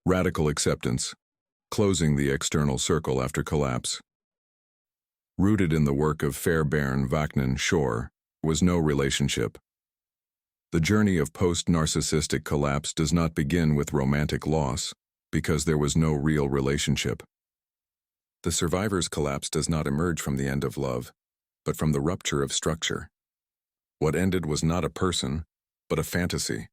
Radical acceptance, closing the external circle after collapse. Rooted in the work of Fairbairn, Vaknin, Shore, was no relationship. The journey of post-narcissistic collapse does not begin with romantic loss, because there was no real relationship. The survivor's collapse does not emerge from the end of love, but from the rupture of structure. What ended was not a person, but a fantasy,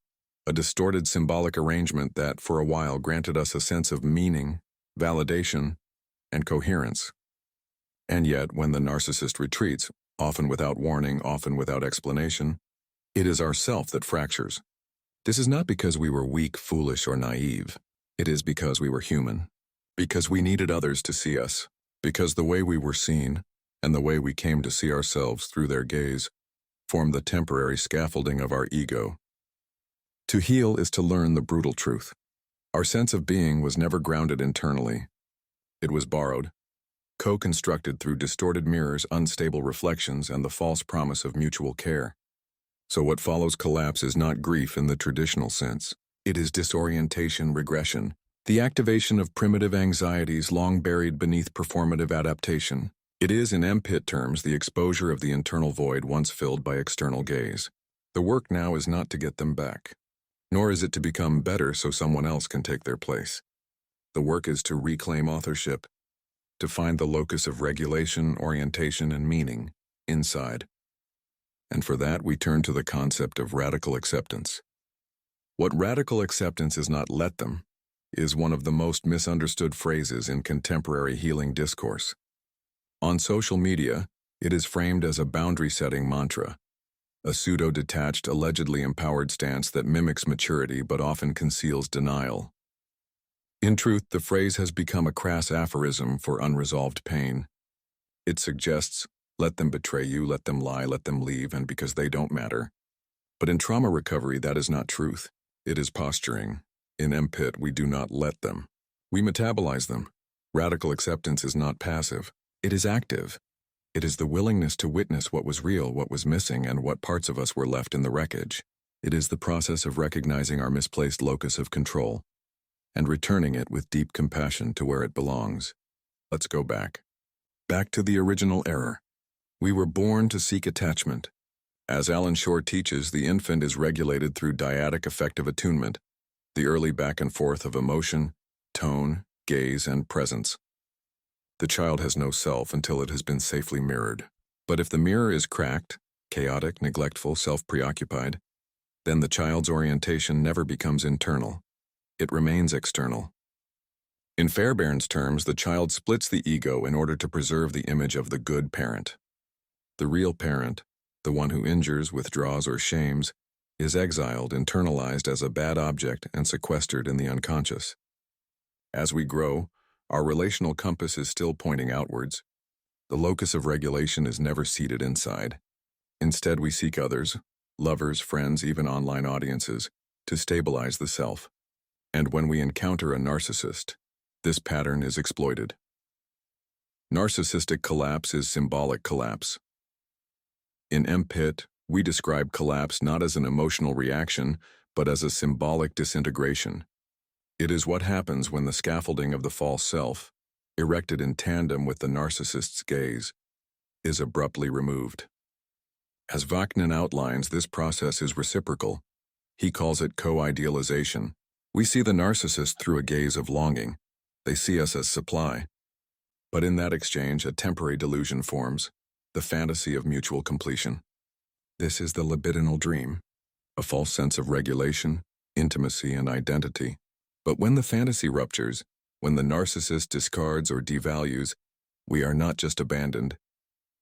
a distorted symbolic arrangement that, for a while, granted us a sense of meaning, validation, and coherence. And yet, when the narcissist retreats, often without warning, often without explanation, it is ourself that fractures. This is not because we were weak, foolish, or naive. It is because we were human. Because we needed others to see us. Because the way we were seen, and the way we came to see ourselves through their gaze, formed the temporary scaffolding of our ego. To heal is to learn the brutal truth. Our sense of being was never grounded internally. It was borrowed, co-constructed through distorted mirrors, unstable reflections, and the false promise of mutual care. So what follows collapse is not grief in the traditional sense. It is disorientation, regression, the activation of primitive anxieties long buried beneath performative adaptation. It is, in MPIT terms, the exposure of the internal void once filled by external gaze. The work now is not to get them back, nor is it to become better so someone else can take their place. The work is to reclaim authorship, to find the locus of regulation, orientation, and meaning inside. And for that, we turn to the concept of radical acceptance. What radical acceptance is not let them is one of the most misunderstood phrases in contemporary healing discourse. On social media, it is framed as a boundary-setting mantra, a pseudo-detached, allegedly empowered stance that mimics maturity but often conceals denial. In truth, the phrase has become a crass aphorism for unresolved pain. It suggests, let them betray you, let them lie, let them leave, and because they don't matter. But in trauma recovery, that is not truth. It is posturing. In MPIT, we do not let them. We metabolize them. Radical acceptance is not passive. It is active. It is the willingness to witness what was real, what was missing, and what parts of us were left in the wreckage. It is the process of recognizing our misplaced locus of control and returning it with deep compassion to where it belongs. Let's go back. Back to the original error. We were born to seek attachment. As Alan Shore teaches, the infant is regulated through dyadic affective attunement, the early back and forth of emotion, tone, gaze, and presence. The child has no self until it has been safely mirrored. But if the mirror is cracked, chaotic, neglectful, self-preoccupied, then the child's orientation never becomes internal. It remains external. In Fairbairn's terms, the child splits the ego in order to preserve the image of the good parent. The real parent, the one who injures, withdraws, or shames, is exiled, internalized as a bad object, and sequestered in the unconscious. As we grow, our relational compass is still pointing outwards. The locus of regulation is never seated inside. Instead, we seek others, lovers, friends, even online audiences, to stabilize the self. And when we encounter a narcissist, this pattern is exploited. Narcissistic collapse is symbolic collapse. In MPIT, we describe collapse not as an emotional reaction, but as a symbolic disintegration. It is what happens when the scaffolding of the false self, erected in tandem with the narcissist's gaze, is abruptly removed. As Vaknin outlines, this process is reciprocal. He calls it co-idealization. We see the narcissist through a gaze of longing. They see us as supply. But in that exchange, a temporary delusion forms, the fantasy of mutual completion. This is the libidinal dream, a false sense of regulation, intimacy, and identity. But when the fantasy ruptures, when the narcissist discards or devalues, we are not just abandoned,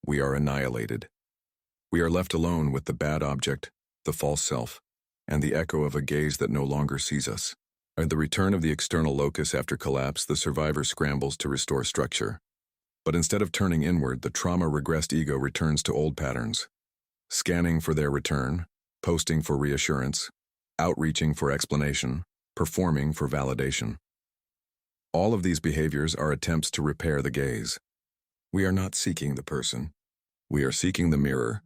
we are annihilated. We are left alone with the bad object, the false self, and the echo of a gaze that no longer sees us. At the return of the external locus after collapse, the survivor scrambles to restore structure. But instead of turning inward, the trauma-regressed ego returns to old patterns, scanning for their return, posting for reassurance, outreaching for explanation, performing for validation. All of these behaviors are attempts to repair the gaze. We are not seeking the person. We are seeking the mirror,